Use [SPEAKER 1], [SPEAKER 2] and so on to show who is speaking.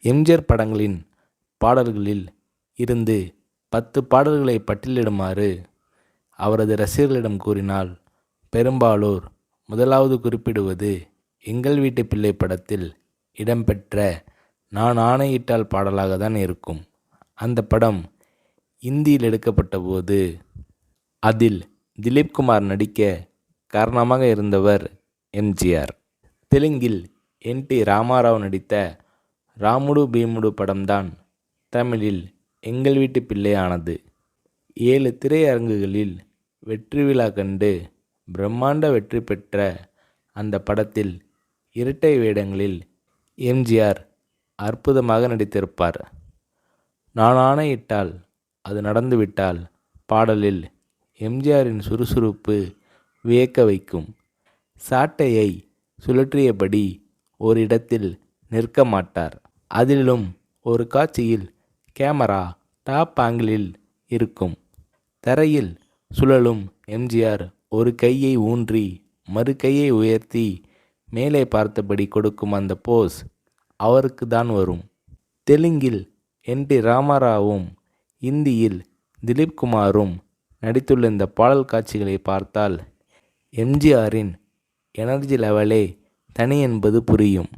[SPEAKER 1] எம்ஜிஆர் படங்களின் பாடல்களில் இருந்து 10 பாடல்களை பட்டியலிடுமாறு அவரது ரசிகர்களிடம் கூறினால் பெரும்பாலோர் முதலாவது குறிப்பிடுவது எங்கள் வீட்டு பிள்ளை படத்தில் இடம்பெற்ற நான் ஆணையிட்டால் பாடலாக தான் இருக்கும். அந்த படம் இந்தியில் எடுக்கப்பட்ட போது அதில் திலீப்குமார் நடிக்க காரணமாக இருந்தவர் எம்ஜிஆர். தெலுங்கில் என்.டி. ராமாராவ் நடித்த ராமுடு பீமுடு படம்தான் தமிழில் எங்கள் வீட்டு பிள்ளை ஆனது. 7 திரையரங்குகளில் வெற்றி விழா கண்டு பிரம்மாண்ட வெற்றி பெற்ற அந்த படத்தில் இரட்டை வேடங்களில் எம்ஜிஆர் அற்புதமாக நடித்திருப்பார். நான் ஆணையிட்டால் அது நடந்துவிட்டால் பாடலில் எம்ஜிஆரின் சுறுசுறுப்பு வியக்க வைக்கும். சாட்டையை சுழற்றியபடி ஓரிடத்தில் நிற்க மாட்டார். அதிலும் ஒரு காட்சியில் கேமரா டாப் ஆங்கிளில் இருக்கும். தரையில் சுழலும் எம்ஜிஆர் ஒரு கையை ஊன்றி மறு கையை உயர்த்தி மேலே பார்த்தபடி கொடுக்கும் அந்த போஸ் அவருக்கு தான் வரும். தெலுங்கில் என்.டி. ராமாராவும் இந்தியில் திலீப்குமாரும் நடித்துள்ள இந்த பாடல் காட்சிகளை பார்த்தால் எம்ஜிஆரின் எனர்ஜி லெவலே தனி என்பது புரியும்.